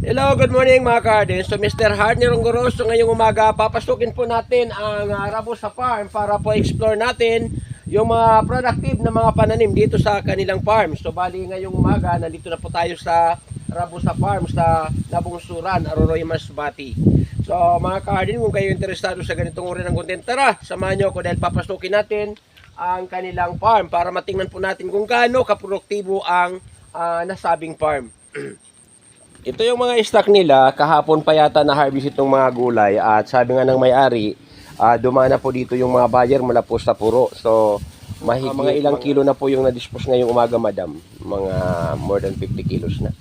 Hello, good morning mga garden. So Mr. Hard ni Ronggoroso ngayong umaga, papasukin po natin ang Rabusa Farm para po explore natin yung mga productive na mga pananim dito sa kanilang farm. So bali ngayong umaga, nandito na po tayo sa Rabusa Farm sa Nabungsuran, Aroroy, Masbate. So mga garden, kung kayo interesado sa ganitong uri ng content, tara, samahan nyo ako dahil papasukin natin ang kanilang farm para matingnan po natin kung gaano kaproduktibo ang nasabing farm. Ito yung mga stock nila, kahapon pa yata na harvest itong mga gulay at sabi nga ng may-ari, dumana po dito yung mga buyer mula po sa puro. So, mga ilang kilo na po yung na-dispose ngayong umaga, madam. Mga more than 50 kilos na.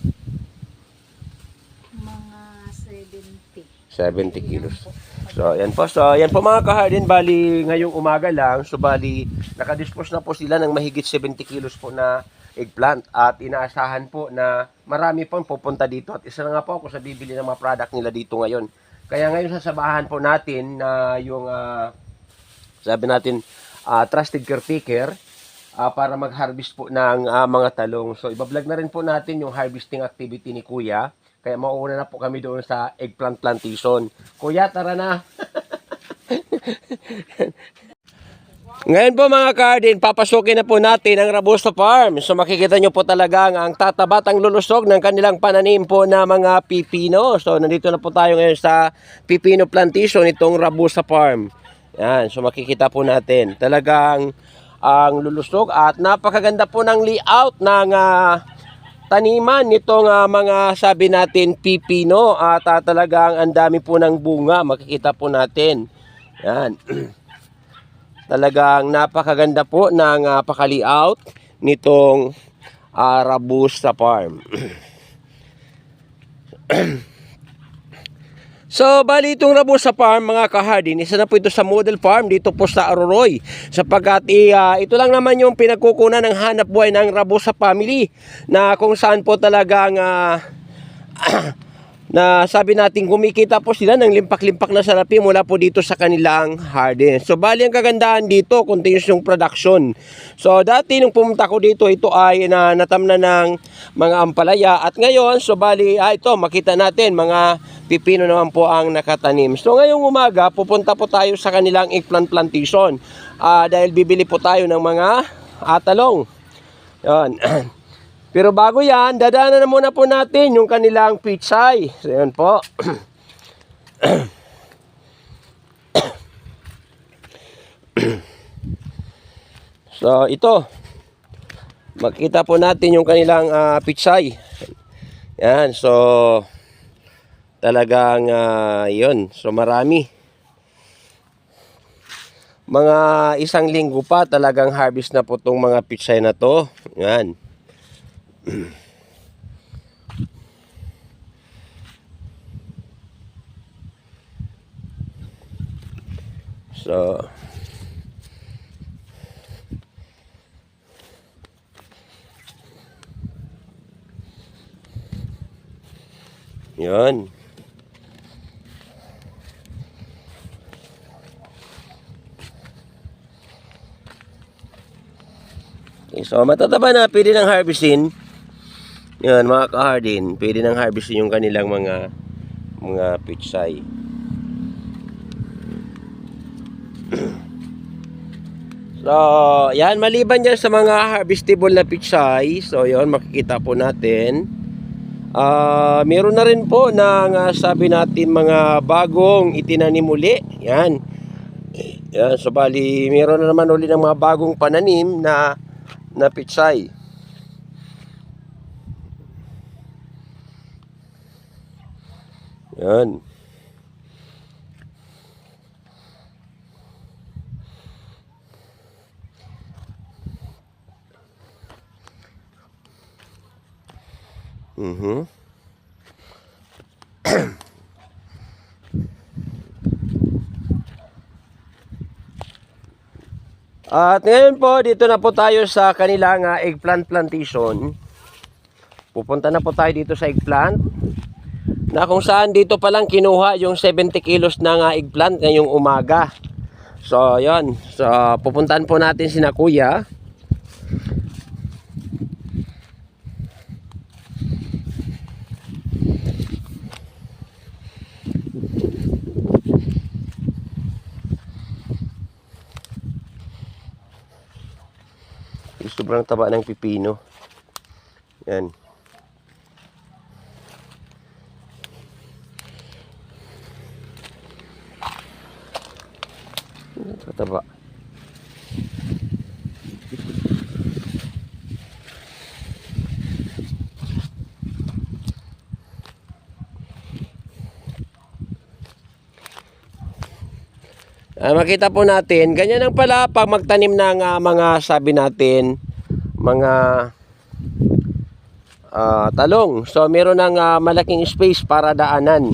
Mga 70. 70 kilos. So, yan po. So, yan po mga kahardin, bali ngayong umaga lang. So, bali nakadispose na po sila ng mahigit 70 kilos po na eggplant at inaasahan po na marami pong pupunta dito at isa na nga po ako sa bibili ng mga product nila dito ngayon. Kaya ngayon sasabahan po natin na yung sabi natin trusted caretaker para mag-harvest po ng mga talong. So ibablog na rin po natin yung harvesting activity ni Kuya. Kaya mauuna na po kami doon sa eggplant plantation. Kuya, tara na! Ngayon po mga garden, papasukin na po natin ang Rabusa Farm. So makikita nyo po talaga ang tatabat ang lulusog ng kanilang pananim po na mga pipino. So nandito na po tayo ngayon sa pipino plantation itong Rabusa Farm. Yan, so makikita po natin talagang ang lulusog at napakaganda po ng layout ng taniman nitong mga sabi natin pipino at talagang ang dami po ng bunga, makikita po natin. Yan. Talagang napakaganda po ng paka-layout nitong Rabusa Farm. So, bali itong Rabusa Farm, mga kahardin, isa na po ito sa model farm dito po sa Aroroy. Sapagkat ito lang naman yung pinagkukunan ng hanap buhay ng Rabusa family na kung saan po talagang na sabi natin kumikita po sila ng limpak-limpak na salapi mula po dito sa kanilang garden. So bali ang kagandahan dito, continuous yung production. So dati nung pumunta ko dito, ito ay natamna ng mga ampalaya at ngayon, so bali ito makita natin mga pipino naman po ang nakatanim. So ngayong umaga pupunta po tayo sa kanilang eggplant plantation dahil bibili po tayo ng mga talong. Yan. Pero bago yan, dadaanan na muna po natin yung kanilang pitsay. So, yan po. So, ito. Makita po natin yung kanilang pitsay. Yan, so, talagang yun. So, marami. Mga isang linggo pa, talagang harvest na po itong mga pitsay na to. Yan. So yun. Okay, so matataba na, pwede ng harvestin. Yan mga kahardin, pwede nang harvestin yung kanilang mga pitsay. So, yan, maliban dyan sa mga harvestable na pitsay, so yun, makikita po natin. Meron na rin po ng sabi natin mga bagong itinanim uli. Yan. Yan, so bali, meron na naman uli ng mga bagong pananim na pitsay. Yan. At ngayon po, dito na po tayo sa kanilang eggplant plantation. Pupunta na po tayo dito sa eggplant. Na kung saan dito pa lang kinuha yung 70 kilos ng eggplant ngayong umaga. So, yun. So, pupuntahan po natin sina Kuya. sobrang taba ng pipino. Yan. Tataba. Makita po natin, ganyan lang pala pag magtanim ng mga sabi natin, mga talong. So meron ng malaking space para daanan.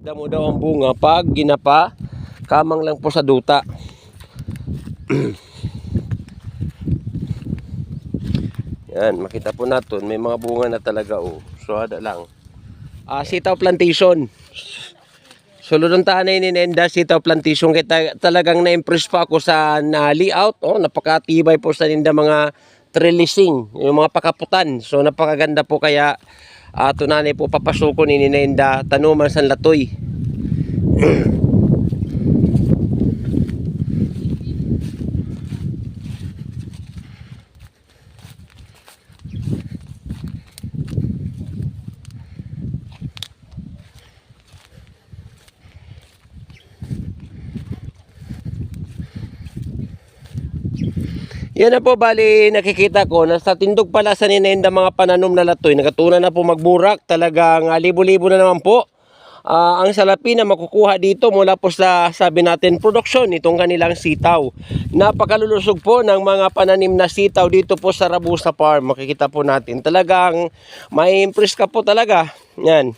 Damo daw ang bunga pag ginapa, kamang lang po sa duta. Yan, makita po natin, may mga bunga na talaga oh. So, hada lang. Sitaw plantation. Sulod taan na ininenda, sitaw plantation. Kaya talagang na-impress pa ako sa layout. Oh, napakatibay po sa ninda mga trellising, yung mga pakaputan. So, napakaganda po kaya tunanay po papasukon ininenda tanuman sa latoy. Yan na po, bali nakikita ko nasa tindog pala sa ninenda mga pananom na latoy, nakatuna na po magburak, talagang libo-libo na naman po ang salapi na makukuha dito mula po sa sabi natin produksyon nitong kanilang sitaw. Napakalulusog po ng mga pananim na sitaw dito po sa Rabusa Farm. Makikita po natin talagang may impress ka po talaga yan.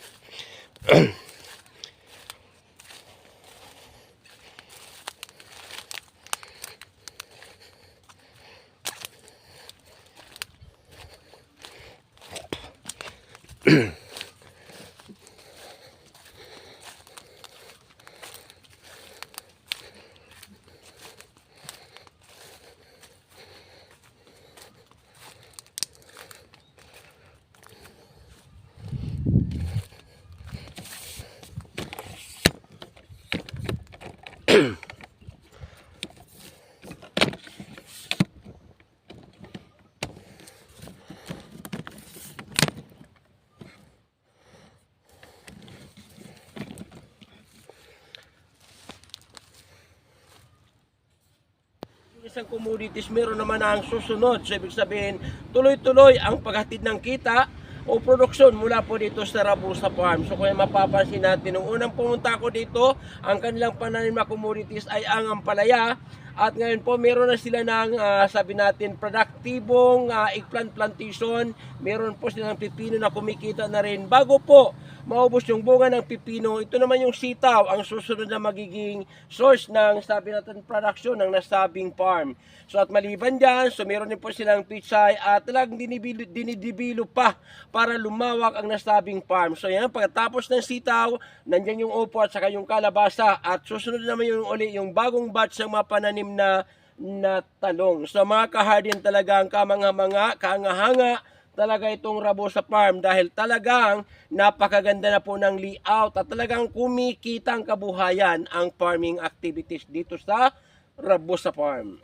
Isang commodities meron naman ang susunod. So, ibig sabihin, tuloy-tuloy ang paghatid ng kita o produksyon mula po dito sa Rabusa Farm. So, kung mapapansin natin, nung unang pumunta ko dito, ang kanilang pananim na commodities ay ang ampalaya. At ngayon po, meron na sila ng, sabi natin, produktibong eggplant plantation. Meron po silang pipino na kumikita na rin. Bago po maubos yung bunga ng pipino, ito naman yung sitaw, ang susunod na magiging source ng, sabi natin, production ng nasabing farm. So at maliban dyan, so meron din po silang pitsay at talagang dinidibilo pa para lumawak ang nasabing farm. So yan, pagkatapos ng sitaw, nandyan yung upo at saka yung kalabasa at susunod naman yung uli, yung bagong batch ng mga pananim na talong. So mga kahardin talagang kamangha-manga, kaangahanga, talaga itong Rabusa Farm dahil talagang napakaganda na po ng layout at talagang kumikita ang kabuhayan ang farming activities dito sa Rabusa Farm.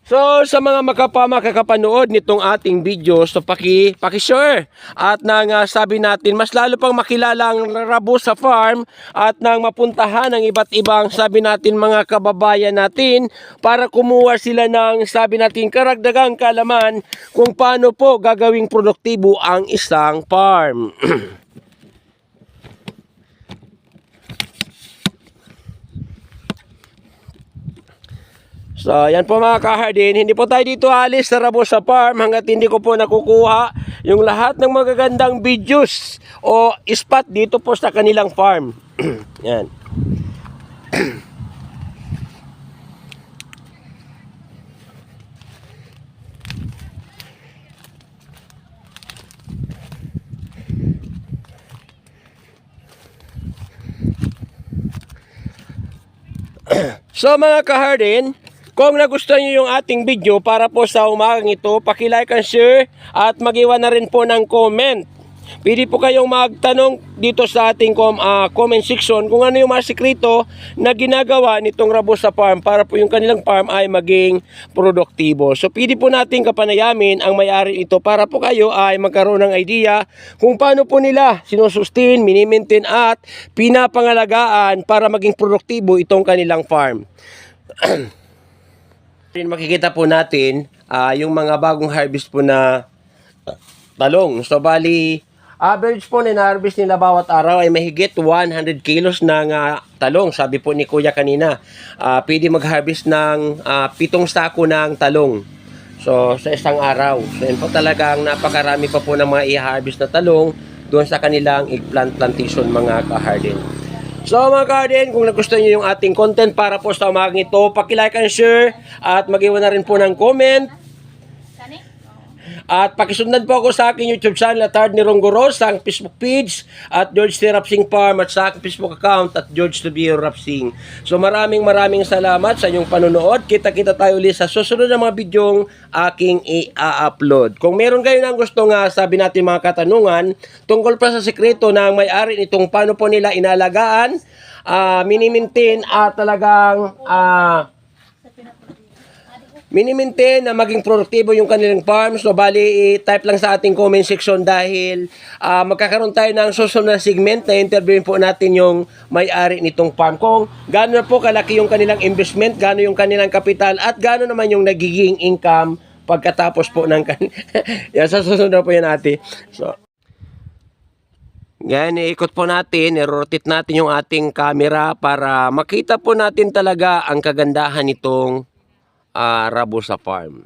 So sa mga makakapanood nitong ating video, so paki-share at nang sabi natin mas lalo pang makilala ang Rabusa Farm at nang mapuntahan ang iba't ibang sabi natin mga kababayan natin para kumuha sila ng sabi natin karagdagang kaalaman kung paano po gagawing produktibo ang isang farm. So, yan po mga kahardin, hindi po tayo dito alis sa Rabusa Farm hanggat hindi ko po nakukuha yung lahat ng magagandang videos o spot dito po sa kanilang farm. Yan. So mga kahardin, kung nagustuhan nyo yung ating video para po sa umagang ito, paki-like and share at mag-iwan na rin po ng comment. Pwede po kayong magtanong dito sa ating comment section kung ano yung mga sekreto na ginagawa nitong Rabusa Farm para po yung kanilang farm ay maging produktibo. So pwede po natin kapanayamin ang may-ari ito para po kayo ay magkaroon ng idea kung paano po nila sinusustain, minimaintain at pinapangalagaan para maging produktibo itong kanilang farm. Makikita po natin yung mga bagong harvest po na talong. So bali, average po na harvest nila bawat araw ay mahigit 100 kilos ng talong. Sabi po ni Kuya kanina, pwede mag-harvest ng 7 sako ng talong. So sa isang araw. So yun po talagang napakarami pa po ng mga i-harvest na talong doon sa kanilang eggplant plantation mga ka-harden. So mga ka-harden, kung nagustuhan nyo yung ating content para po sa umagang ito, paki-like and share at mag-iwan na rin po ng comment. At pakisundan po ako sa aking YouTube channel at Hard ni Rongoros, sa aking Facebook page at George T. Rapsing Farm at sa aking Facebook account at George Tobio Rapsing. So maraming salamat sa inyong panonood. Kita-kita tayo ulit sa susunod na mga bidyong aking i-upload. Kung meron kayo ng gusto nga sabi natin mga katanungan tungkol pa sa sekreto ng may-ari nitong paano po nila inalagaan, minimintin at talagang minimintin na maging produktibo yung kanilang farm. So bali, type lang sa ating comment section dahil magkakaroon tayo ng susunod na segment na interviewin po natin yung may-ari nitong farm. Kung gaano na po kalaki yung kanilang investment, gaano yung kanilang kapital, at gaano naman yung nagiging income pagkatapos po ng yan, sa susunod na po yan ate. So, yan, iikot po natin, i-rotate natin yung ating camera para makita po natin talaga ang kagandahan nitong Rabusa Farm.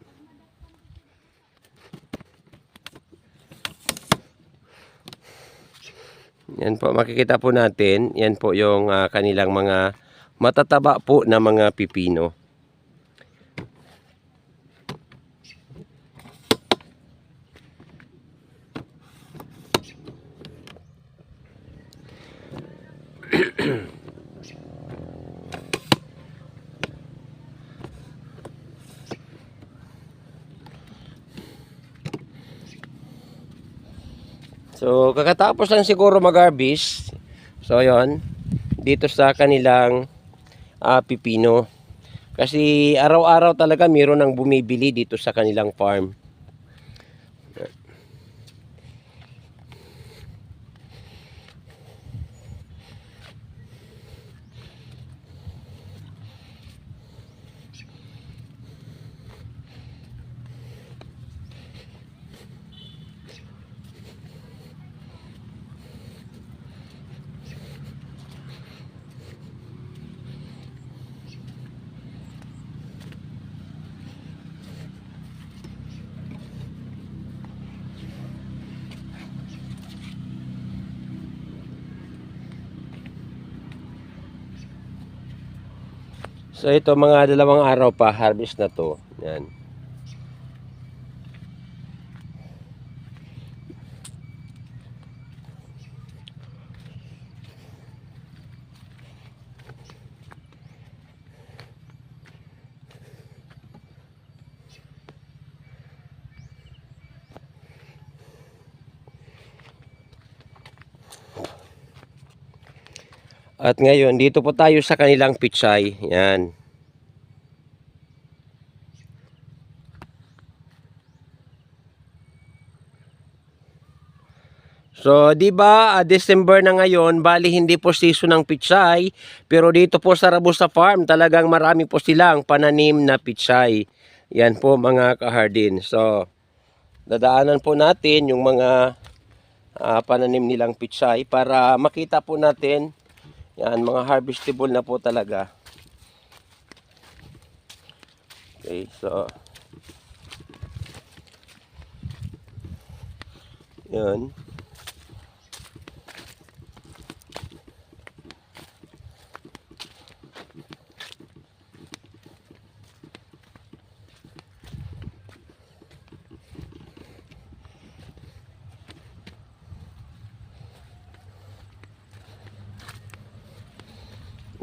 Yan po, makikita po natin, yan po yung kanilang mga matataba po na mga pipino. So, kakatapos lang siguro mag-harvest. So, yon dito sa kanilang pipino. Kasi araw-araw talaga mayroon ng bumibili dito sa kanilang farm. So ito mga 2 araw pa harvest na to. Yan. At ngayon, dito po tayo sa kanilang pichay. Yan. So, 'di ba, December na ngayon, bali hindi po season ng pichay, pero dito po sa Rabusa Farm, talagang marami po silang pananim na pichay. Yan po mga ka-hardin. So, dadaanan po natin yung mga pananim nilang pichay para makita po natin. Yan, mga harvestable na po talaga. Okay, so yan.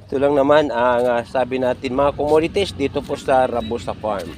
Ito lang naman ang sabi natin mga commodities dito po sa Rabusa Farm.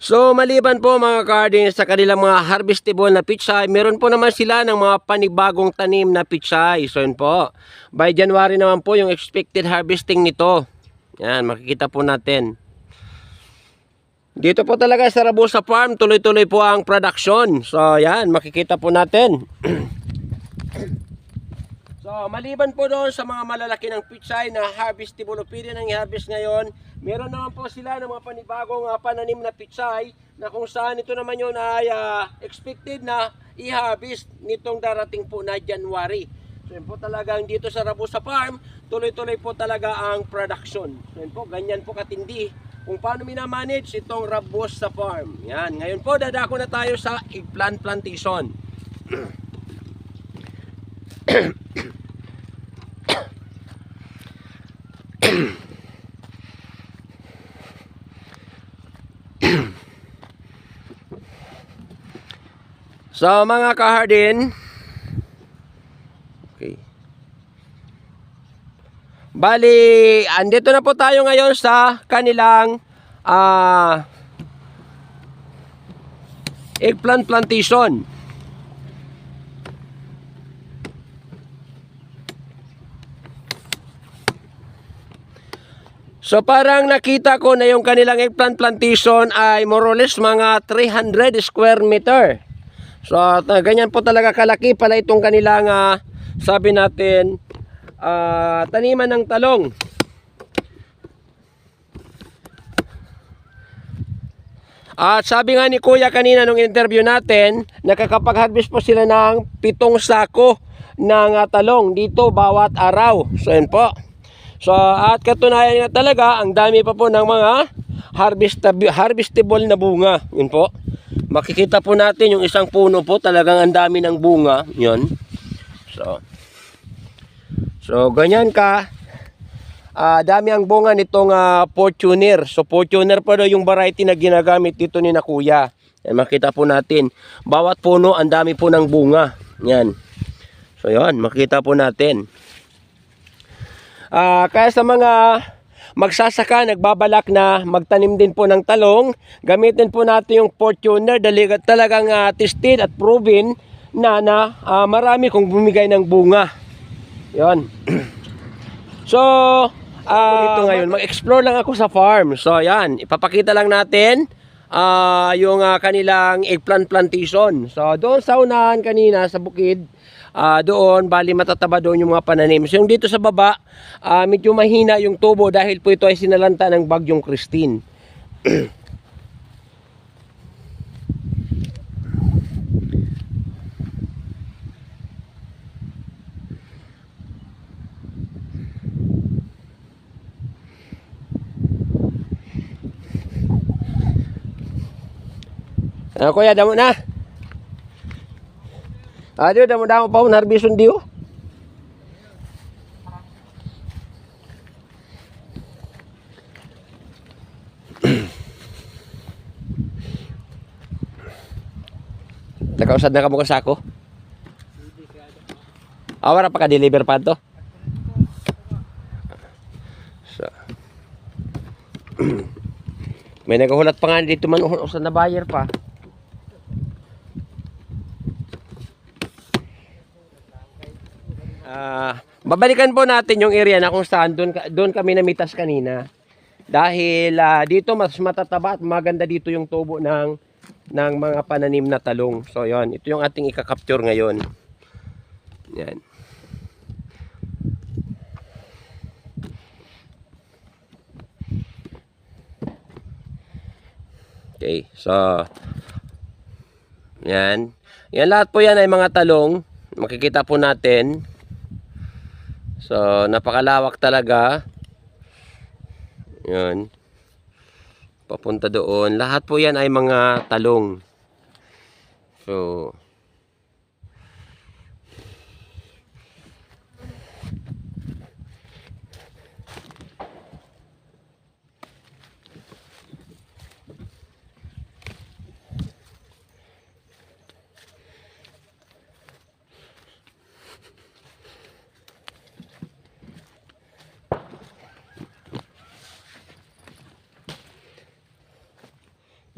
So maliban po mga ka-hardin sa kanilang mga harvestable na pichay, meron po naman sila ng mga panibagong tanim na pichay. So yun po, by January naman po yung expected harvesting nito. Yan, makikita po natin. Dito po talaga sa Rabusa Farm, tuloy-tuloy po ang production. So yan, makikita po natin. So, maliban po doon sa mga malalaki ng pichay na harvestable o pwede nang i-harvest ngayon, meron naman po sila ng mga panibagong pananim na pichay na kung saan ito naman yun ay expected na i-harvest nitong darating po na January. So, yun po talagang dito sa Rabusa Farm, tuloy-tuloy po talaga ang production. So, yun po, ganyan po katindi kung paano minamanage itong Rabusa Farm. Yan, ngayon po dadako na tayo sa eggplant plantation. So mga ka-hardin, okay. Bali, andito na po tayo ngayon sa kanilang eggplant plantation. So parang nakita ko na yung kanilang eggplant plantation ay more or less mga 300 square meter. So ganyan po talaga kalaki pala itong kanilang sabi natin taniman ng talong. At sabi nga ni Kuya kanina nung interview natin, nakakapag-harvest po sila ng 7 sako ng talong dito bawat araw. So yun po. So at katunayan nga talaga, ang dami pa po ng mga harvestable na bunga. Yun po. Makikita po natin yung isang puno po, talagang ang dami ng bunga. Yun. So ganyan ka. Dami ang bunga nitong Fortuner. So Fortuner pa daw yung variety na ginagamit dito ni na Kuya. Yan, makita po natin. Bawat puno, ang dami po ng bunga. Yan. So yan, makita po natin. Kaya sa mga magsasaka, nagbabalak na magtanim din po ng talong, gamitin po natin yung Fortuner, talagang tested at proven na marami kung bumigay ng bunga. Yon. So, dito ngayon, mag-explore lang ako sa farm. So, yan, ipapakita lang natin yung kanilang eggplant plantation. So, doon sa unahan kanina sa bukid, doon, bali matataba doon yung mga pananim. So yung dito sa baba, medyo mahina yung tubo dahil po ito ay sinalanta ng bagyong Christine. Kuya, damo na. Diyo, damo-damo pa harbison diyo. Nakausad na ka mo sa ako? Awara pa ka-deliver pa to? So. May naghulat pa nga dito man usad na buyer pa. Babalikan po natin yung area na kung saan doon kami namitas kanina. Dahil dito mas matataba at maganda dito yung tubo ng mga pananim na talong. So yon, ito yung ating ika-capture ngayon. Yan. Okay, so yan. Yan lahat po yan ay mga talong. Makikita po natin. So, napakalawak talaga. Yan. Papunta doon. Lahat po yan ay mga talong. So,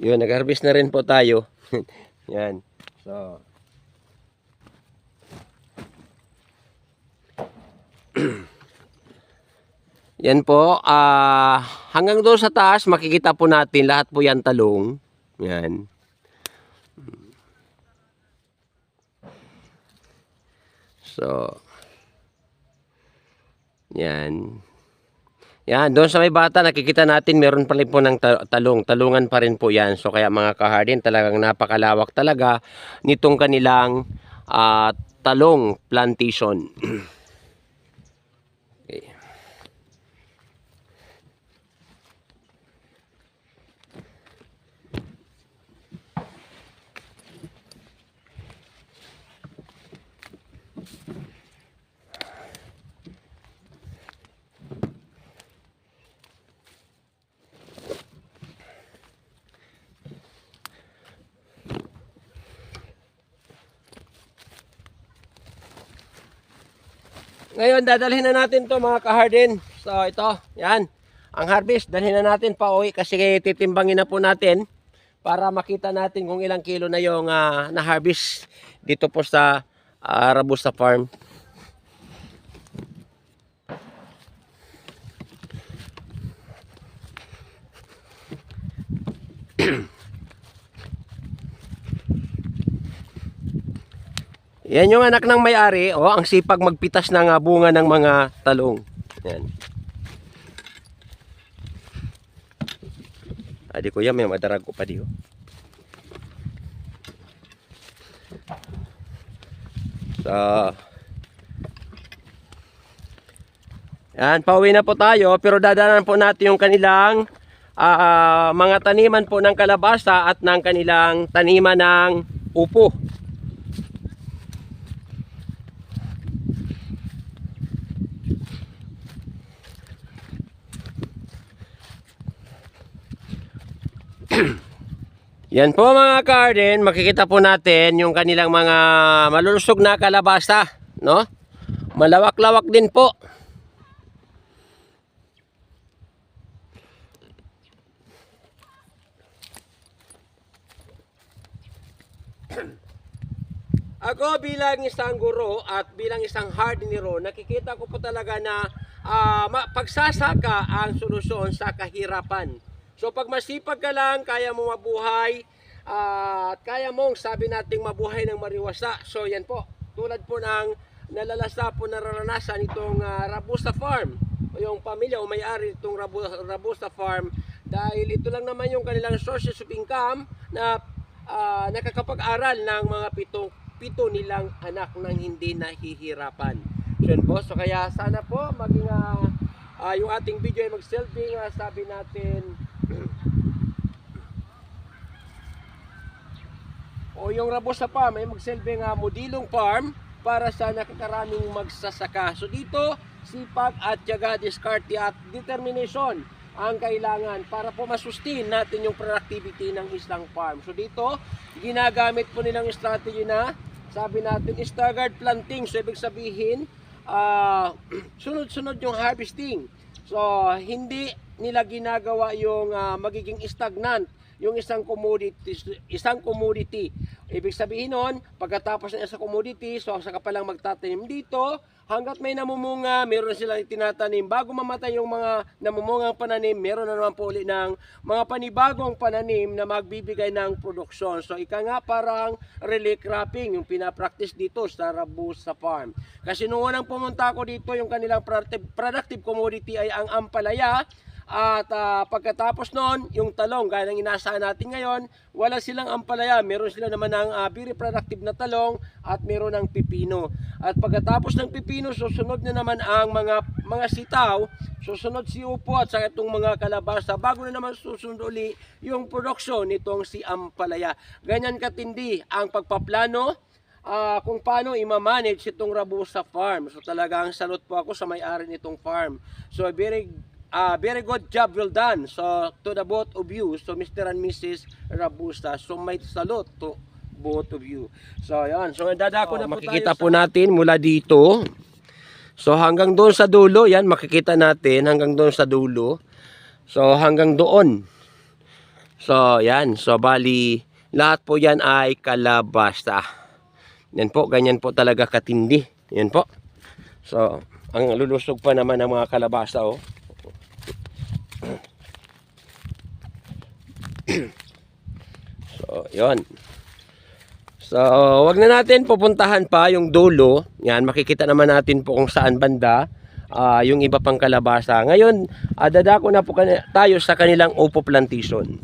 Yun, nag-harvest na rin po tayo. Yan. So, yan po, hanggang doon sa taas, makikita po natin lahat po yan talong. Yan. So, yan. Yan, doon sa may bata, nakikita natin meron pa rin po ng talong. Talungan pa rin po yan. So, kaya mga kahardin, talagang napakalawak talaga nitong kanilang talong plantation. Okay. Ngayon, dadalhin na natin to mga kahardin. So, ito, yan. Ang harvest, dalhin na natin pa uwi kasi titimbangin na po natin para makita natin kung ilang kilo na yung na-harvest dito po sa Rabusta Farm. Yan yung anak ng may-ari, ang sipag magpitas ng bunga ng mga talong. Yan. Adi kuya, may madarag ko pa diyo. So, yan, pauwi na po tayo, pero dadaanan po natin yung kanilang mga taniman po ng kalabasa at ng kanilang taniman ng upo. Yan po mga garden, makikita po natin yung kanilang mga malulusog na kalabasa, no? Malawak-lawak din po. Ako bilang isang guro at bilang isang hardinero, nakikita ko po talaga na pagsasaka ang solusyon sa kahirapan. So pag masipag ka lang, kaya mo mabuhay at kaya mong sabi nating mabuhay ng mariwasa. So yan po, tulad po ng nalalasa po nararanasan itong Rabusta Farm o yung pamilya o may-ari itong Rabusta Farm, dahil ito lang naman yung kanilang sources of income na nakakapag-aral ng mga pito nilang anak nang hindi nahihirapan. So yan po, so kaya sana po maging yung ating video ay mag-selfing, sabi natin o yung Rabusta Farm ay magsilbing modilong farm para sa nakakaraming magsasaka. So dito, sipag at tiyaga, diskarte at determination ang kailangan para po masustain natin yung productivity ng isang farm. So dito, ginagamit po nilang strategy na sabi natin staggered planting. So ibig sabihin, sunod-sunod yung harvesting. So hindi nila ginagawa yung magiging stagnant yung isang commodity. Ibig sabihin nun, pagkatapos ng isang commodity, so saka pa lang magtatanim dito, hanggat may namumunga, meron silang tinatanim. Bago mamatay yung mga namumungang pananim, meron na naman po ulit ng mga panibagong pananim na magbibigay ng produksyon. So ika nga parang relay cropping, yung pinapractice dito sa Rabusta Farm. Kasi nung unang pumunta ako dito, yung kanilang productive commodity ay ang ampalaya. At pagkatapos noon, yung talong, gaya ng inaasahan natin ngayon, wala silang ampalaya. Meron sila naman ng very productive na talong at meron ng pipino. At pagkatapos ng pipino, susunod na naman ang mga sitaw, susunod si upo at saka itong mga kalabasa, bago na naman susunod uli yung produksyon nitong si ampalaya. Ganyan katindi ang pagpaplano kung paano i-manage itong Rabusta Farm. So talagang salute po ako sa may-ari nitong farm. So very good job, well done. So to the both of you, so Mr. and Mrs. Rabusta, so may salute to both of you. So yan, so dadako na po makikita po natin mula dito. So hanggang doon sa dulo, yan makikita natin hanggang doon sa dulo. So hanggang doon. So, yan. So, bali, lahat po yan ay kalabasa. Yan po, ganyan po talaga katindi. Yan po. So, ang lulusog pa naman ng mga kalabasa, oh. So, yon. So, wag na natin pupuntahan pa yung dulo. Yan, makikita naman natin po kung saan banda yung iba pang kalabasa. Ngayon, dadako na po tayo sa kanilang upo plantation.